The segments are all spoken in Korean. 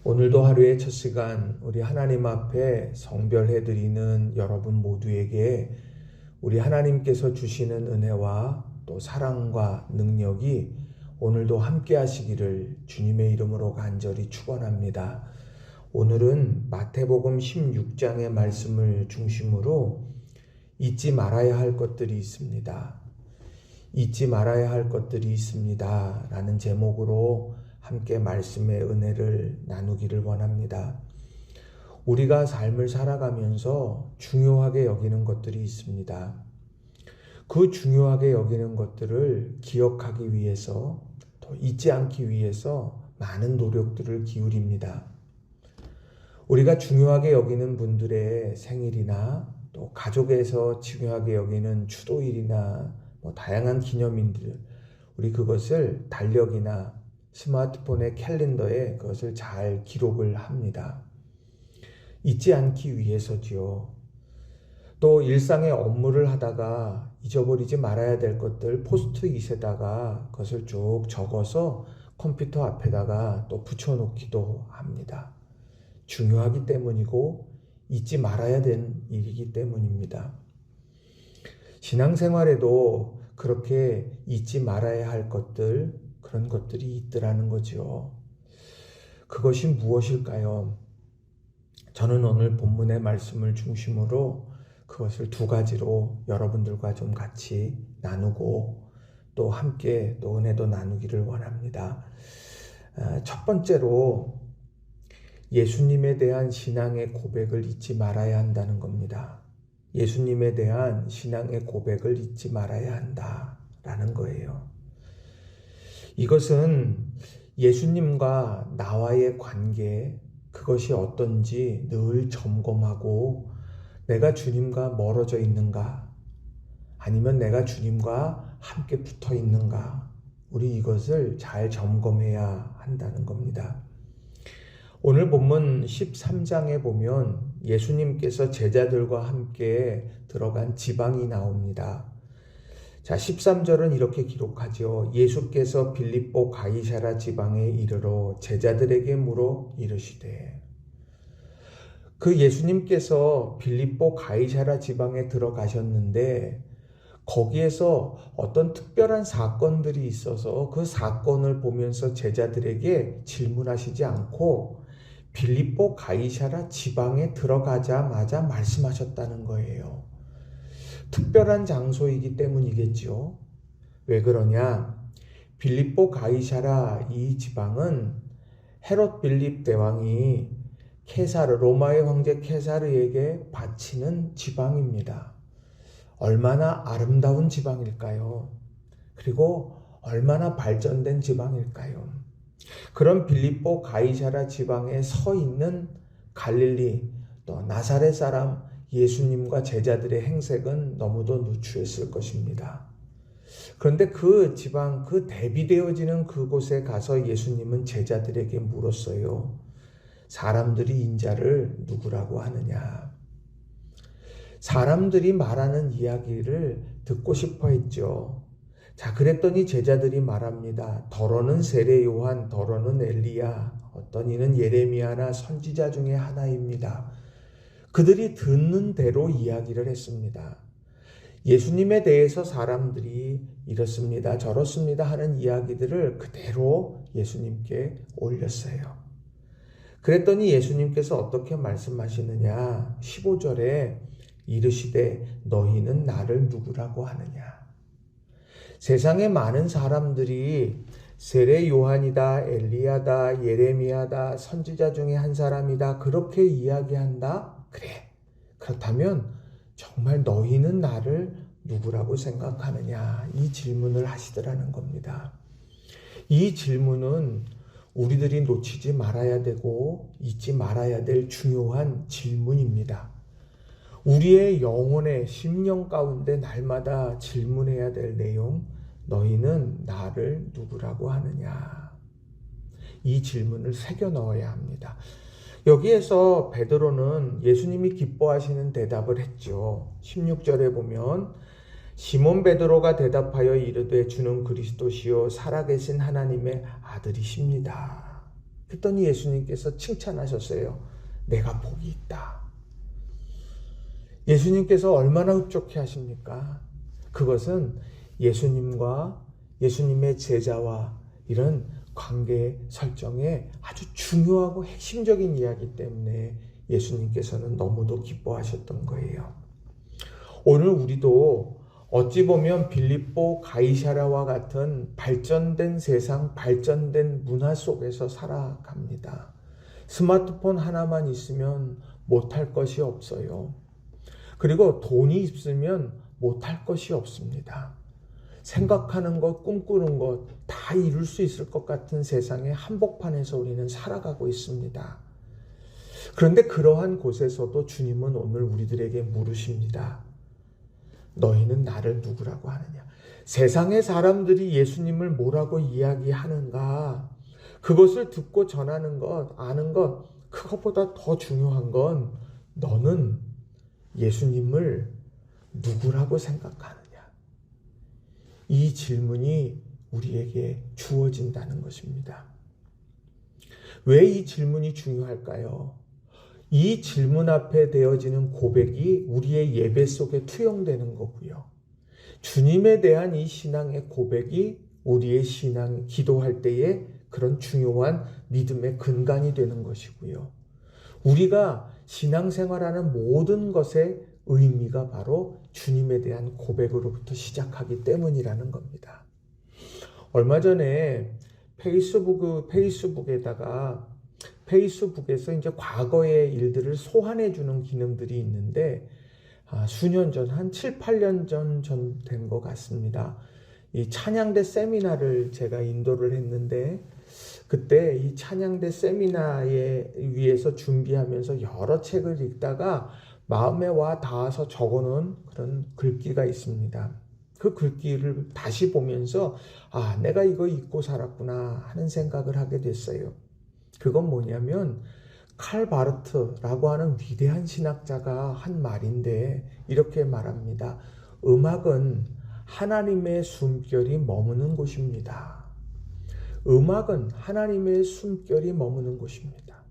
오늘도 하루의 첫 시간 우리 하나님 앞에 성별해드리는 여러분 모두에게 우리 하나님께서 주시는 은혜와 또 사랑과 능력이 오늘도 함께 하시기를 주님의 이름으로 간절히 축원합니다. 오늘은 마태복음 16장의 말씀을 중심으로 잊지 말아야 할 것들이 있습니다. 잊지 말아야 할 것들이 있습니다. 라는 제목으로 함께 말씀의 은혜를 나누기를 원합니다. 우리가 삶을 살아가면서 중요하게 여기는 것들이 있습니다. 그 중요하게 여기는 것들을 기억하기 위해서 또 잊지 않기 위해서 많은 노력들을 기울입니다. 우리가 중요하게 여기는 분들의 생일이나 또 가족에서 중요하게 여기는 추도일이나 다양한 기념일들, 우리 그것을 달력이나 스마트폰의 캘린더에 그것을 잘 기록을 합니다. 잊지 않기 위해서지요. 또 일상의 업무를 하다가 잊어버리지 말아야 될 것들 포스트잇에다가 그것을 쭉 적어서 컴퓨터 앞에다가 또 붙여놓기도 합니다. 중요하기 때문이고 잊지 말아야 되는 일이기 때문입니다. 신앙생활에도 그렇게 잊지 말아야 할 것들, 그런 것들이 있더라는 거죠. 그것이 무엇일까요? 저는 오늘 본문의 말씀을 중심으로 그것을 두 가지로 여러분들과 좀 같이 나누고 또 함께 또 은혜도 나누기를 원합니다. 첫 번째로 예수님에 대한 신앙의 고백을 잊지 말아야 한다는 겁니다. 예수님에 대한 신앙의 고백을 잊지 말아야 한다라는 거예요. 이것은 예수님과 나와의 관계, 그것이 어떤지 늘 점검하고 내가 주님과 멀어져 있는가, 아니면 내가 주님과 함께 붙어 있는가, 우리 이것을 잘 점검해야 한다는 겁니다. 오늘 본문 13장에 보면 예수님께서 제자들과 함께 들어간 지방이 나옵니다. 자, 13절은 이렇게 기록하죠. 예수께서 빌립보 가이사랴 지방에 이르러 제자들에게 물어 이르시되. 그 예수님께서 빌립보 가이사랴 지방에 들어가셨는데 거기에서 어떤 특별한 사건들이 있어서 그 사건을 보면서 제자들에게 질문하시지 않고 빌립보 가이사랴 지방에 들어가자마자 말씀하셨다는 거예요. 특별한 장소이기 때문이겠죠. 왜 그러냐? 빌립보 가이사랴 이 지방은 헤롯 빌립 대왕이 로마의 황제 케사르에게 바치는 지방입니다. 얼마나 아름다운 지방일까요? 그리고 얼마나 발전된 지방일까요? 그런 빌립보 가이사랴 지방에 서 있는 갈릴리 또 나사렛 사람 예수님과 제자들의 행색은 너무도 누추했을 것입니다. 그런데 그 지방, 그 대비되어지는 그곳에 가서 예수님은 제자들에게 물었어요. 사람들이 인자를 누구라고 하느냐? 사람들이 말하는 이야기를 듣고 싶어 했죠. 자, 그랬더니 제자들이 말합니다. 더러는 세례 요한, 더러는 엘리야, 어떤 이는 예레미야나 선지자 중에 하나입니다. 그들이 듣는 대로 이야기를 했습니다. 예수님에 대해서 사람들이 이렇습니다, 저렇습니다 하는 이야기들을 그대로 예수님께 올렸어요. 그랬더니 예수님께서 어떻게 말씀하시느냐? 15절에 이르시되 너희는 나를 누구라고 하느냐? 세상에 많은 사람들이 세례 요한이다, 엘리야다, 예레미야다, 선지자 중에 한 사람이다 그렇게 이야기한다? 그래. 그렇다면 정말 너희는 나를 누구라고 생각하느냐? 이 질문을 하시더라는 겁니다. 이 질문은 우리들이 놓치지 말아야 되고 잊지 말아야 될 중요한 질문입니다. 우리의 영혼의 심령 가운데 날마다 질문해야 될 내용, 너희는 나를 누구라고 하느냐? 이 질문을 새겨 넣어야 합니다. 여기에서 베드로는 예수님이 기뻐하시는 대답을 했죠. 16절에 보면 시몬 베드로가 대답하여 이르되 주는 그리스도시요 살아계신 하나님의 아들이십니다. 그랬더니 예수님께서 칭찬하셨어요. 내가 복이 있다. 예수님께서 얼마나 흡족해 하십니까? 그것은 예수님과 예수님의 제자와 이런 관계 설정에 아주 중요하고 핵심적인 이야기 때문에 예수님께서는 너무도 기뻐하셨던 거예요. 오늘 우리도 어찌 보면 빌립보 가이사랴와 같은 발전된 세상, 발전된 문화 속에서 살아갑니다. 스마트폰 하나만 있으면 못할 것이 없어요. 그리고 돈이 있으면 못할 것이 없습니다. 생각하는 것, 꿈꾸는 것 다 이룰 수 있을 것 같은 세상의 한복판에서 우리는 살아가고 있습니다. 그런데 그러한 곳에서도 주님은 오늘 우리들에게 물으십니다. 너희는 나를 누구라고 하느냐? 세상의 사람들이 예수님을 뭐라고 이야기하는가? 그것을 듣고 전하는 것, 아는 것, 그것보다 더 중요한 건 너는 예수님을 누구라고 생각하느냐? 이 질문이 우리에게 주어진다는 것입니다. 왜 이 질문이 중요할까요? 이 질문 앞에 되어지는 고백이 우리의 예배 속에 투영되는 거고요. 주님에 대한 이 신앙의 고백이 우리의 신앙, 기도할 때에 그런 중요한 믿음의 근간이 되는 것이고요. 우리가 신앙생활하는 모든 것의 의미가 바로 주님에 대한 고백으로부터 시작하기 때문이라는 겁니다. 얼마 전에 페이스북에서 이제 과거의 일들을 소환해 주는 기능들이 있는데 수년 전, 한 7, 8년 전 된 것 같습니다. 이 찬양대 세미나를 제가 인도를 했는데 그때 이 찬양대 세미나에 위해서 준비하면서 여러 책을 읽다가 마음에 와 닿아서 적어놓은 그런 글귀가 있습니다. 그 글귀를 다시 보면서 내가 이거 잊고 살았구나 하는 생각을 하게 됐어요. 그건 뭐냐면 칼 바르트라고 하는 위대한 신학자가 한 말인데 이렇게 말합니다. 음악은 하나님의 숨결이 머무는 곳입니다. 음악은 하나님의 숨결이 머무는 곳입니다.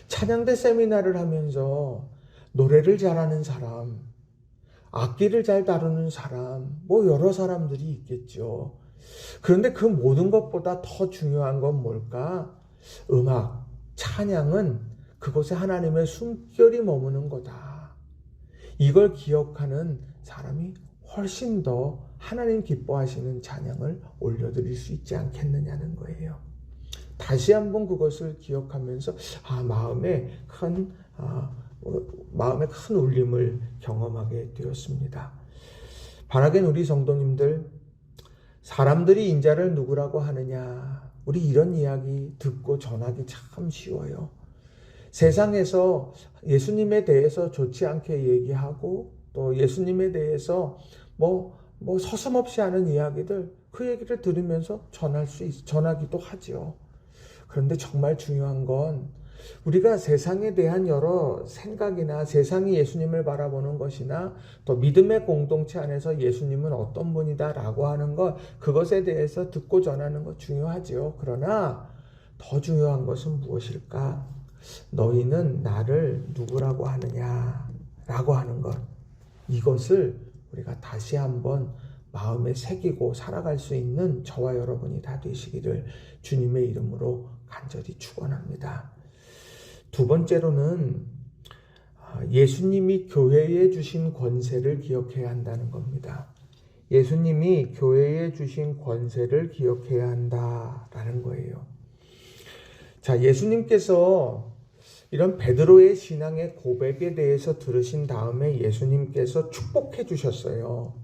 찬양대 세미나를 하면서 노래를 잘하는 사람, 악기를 잘 다루는 사람, 여러 사람들이 있겠죠. 그런데 그 모든 것보다 더 중요한 건 뭘까? 음악, 찬양은 그곳에 하나님의 숨결이 머무는 거다. 이걸 기억하는 사람이 훨씬 더 하나님 기뻐하시는 찬양을 올려드릴 수 있지 않겠느냐는 거예요. 다시 한번 그것을 기억하면서 마음에 큰 울림을 경험하게 되었습니다. 바라겐 우리 성도님들, 사람들이 인자를 누구라고 하느냐? 우리 이런 이야기 듣고 전하기 참 쉬워요. 세상에서 예수님에 대해서 좋지 않게 얘기하고 또 예수님에 대해서 서슴없이 하는 이야기들, 그 얘기를 들으면서 전하기도 하죠. 그런데 정말 중요한 건 우리가 세상에 대한 여러 생각이나 세상이 예수님을 바라보는 것이나 또 믿음의 공동체 안에서 예수님은 어떤 분이다라고 하는 것, 그것에 대해서 듣고 전하는 것 중요하지요. 그러나 더 중요한 것은 무엇일까? 너희는 나를 누구라고 하느냐라고 하는 것, 이것을 우리가 다시 한번 마음에 새기고 살아갈 수 있는 저와 여러분이 다 되시기를 주님의 이름으로 간절히 축원합니다. 두 번째로는 예수님이 교회에 주신 권세를 기억해야 한다는 겁니다. 예수님이 교회에 주신 권세를 기억해야 한다라는 거예요. 자, 예수님께서 이런 베드로의 신앙의 고백에 대해서 들으신 다음에 예수님께서 축복해 주셨어요.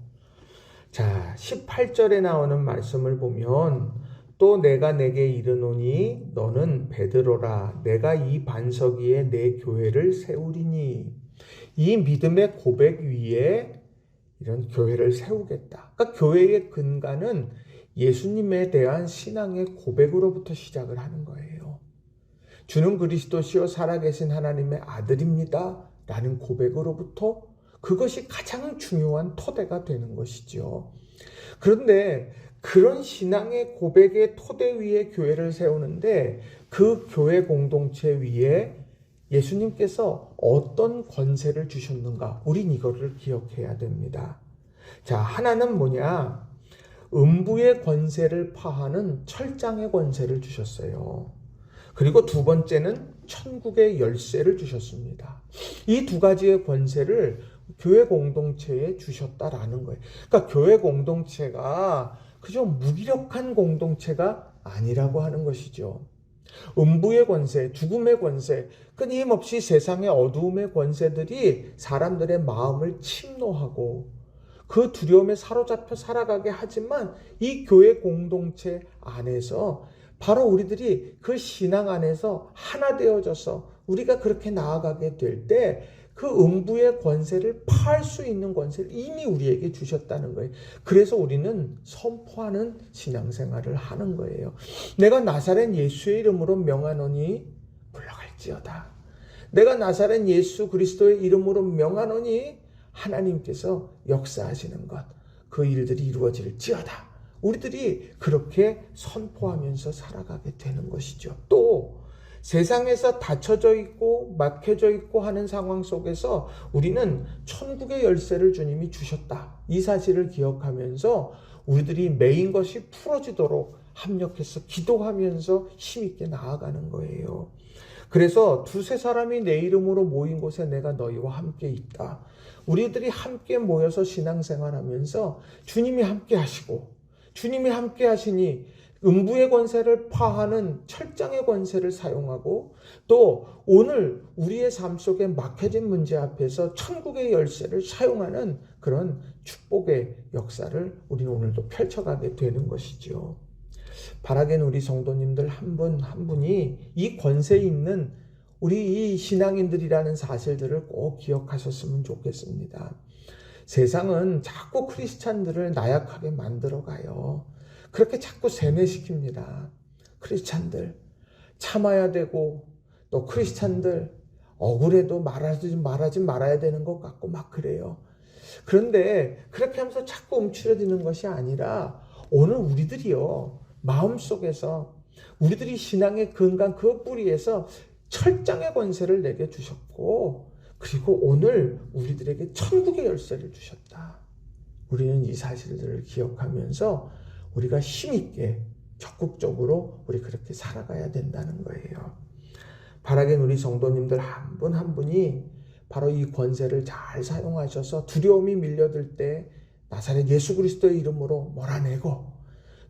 자, 18절에 나오는 말씀을 보면 또 내가 내게 이르노니 너는 베드로라. 내가 이 반석 위에 내 교회를 세우리니. 이 믿음의 고백 위에 이런 교회를 세우겠다. 그러니까 교회의 근간은 예수님에 대한 신앙의 고백으로부터 시작을 하는 거예요. 주는 그리스도시요 살아계신 하나님의 아들입니다. 라는 고백으로부터 그것이 가장 중요한 토대가 되는 것이죠. 그런데 그런 신앙의 고백의 토대 위에 교회를 세우는데 그 교회 공동체 위에 예수님께서 어떤 권세를 주셨는가? 우린 이거를 기억해야 됩니다. 자, 하나는 뭐냐? 음부의 권세를 파하는 철장의 권세를 주셨어요. 그리고 두 번째는 천국의 열쇠를 주셨습니다. 이 두 가지의 권세를 교회 공동체에 주셨다라는 거예요. 그러니까 교회 공동체가 그저 무기력한 공동체가 아니라고 하는 것이죠. 음부의 권세, 죽음의 권세, 끊임없이 세상의 어두움의 권세들이 사람들의 마음을 침노하고 그 두려움에 사로잡혀 살아가게 하지만 이 교회 공동체 안에서 바로 우리들이 그 신앙 안에서 하나 되어져서 우리가 그렇게 나아가게 될 때 그 음부의 권세를 파할 수 있는 권세를 이미 우리에게 주셨다는 거예요. 그래서 우리는 선포하는 신앙생활을 하는 거예요. 내가 나사렛 예수의 이름으로 명하노니 물러갈지어다. 내가 나사렛 예수 그리스도의 이름으로 명하노니 하나님께서 역사하시는 것, 그 일들이 이루어질지어다. 우리들이 그렇게 선포하면서 살아가게 되는 것이죠. 또 세상에서 닫혀져 있고 막혀져 있고 하는 상황 속에서 우리는 천국의 열쇠를 주님이 주셨다. 이 사실을 기억하면서 우리들이 매인 것이 풀어지도록 합력해서 기도하면서 힘있게 나아가는 거예요. 그래서 두세 사람이 내 이름으로 모인 곳에 내가 너희와 함께 있다. 우리들이 함께 모여서 신앙생활하면서 주님이 함께 하시고 주님이 함께 하시니 음부의 권세를 파하는 철장의 권세를 사용하고 또 오늘 우리의 삶 속에 막혀진 문제 앞에서 천국의 열쇠를 사용하는 그런 축복의 역사를 우리는 오늘도 펼쳐가게 되는 것이죠. 바라겐 우리 성도님들 한 분 한 분이 이 권세 있는 우리 이 신앙인들이라는 사실들을 꼭 기억하셨으면 좋겠습니다. 세상은 자꾸 크리스찬들을 나약하게 만들어가요. 그렇게 자꾸 세뇌시킵니다. 크리스찬들 참아야 되고 또 크리스찬들 억울해도 말하지 말아야 되는 것 같고 막 그래요. 그런데 그렇게 하면서 자꾸 움츠러드는 것이 아니라 오늘 우리들이요. 마음속에서 우리들이 신앙의 근간 그 뿌리에서 철장의 권세를 내게 주셨고 그리고 오늘 우리들에게 천국의 열쇠를 주셨다. 우리는 이 사실들을 기억하면서 우리가 힘있게 적극적으로 우리 그렇게 살아가야 된다는 거예요. 바라겐 우리 성도님들 한 분 한 분이 바로 이 권세를 잘 사용하셔서 두려움이 밀려들 때 나사렛 예수 그리스도의 이름으로 몰아내고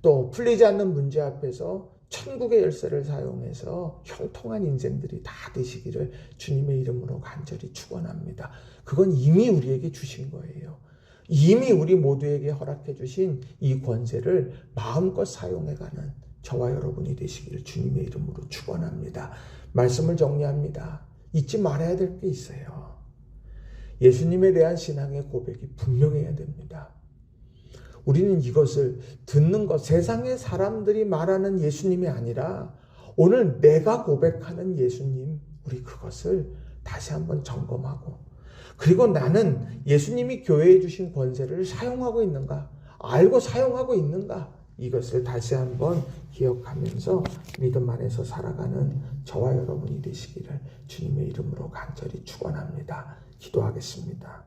또 풀리지 않는 문제 앞에서 천국의 열쇠를 사용해서 형통한 인생들이 다 되시기를 주님의 이름으로 간절히 축원합니다. 그건 이미 우리에게 주신 거예요. 이미 우리 모두에게 허락해 주신 이 권세를 마음껏 사용해가는 저와 여러분이 되시기를 주님의 이름으로 축원합니다. 말씀을 정리합니다. 잊지 말아야 될 게 있어요. 예수님에 대한 신앙의 고백이 분명해야 됩니다. 우리는 이것을 듣는 것, 세상의 사람들이 말하는 예수님이 아니라 오늘 내가 고백하는 예수님, 우리 그것을 다시 한번 점검하고 그리고 나는 예수님이 교회에 주신 권세를 사용하고 있는가, 알고 사용하고 있는가, 이것을 다시 한번 기억하면서 믿음 안에서 살아가는 저와 여러분이 되시기를 주님의 이름으로 간절히 축원합니다. 기도하겠습니다.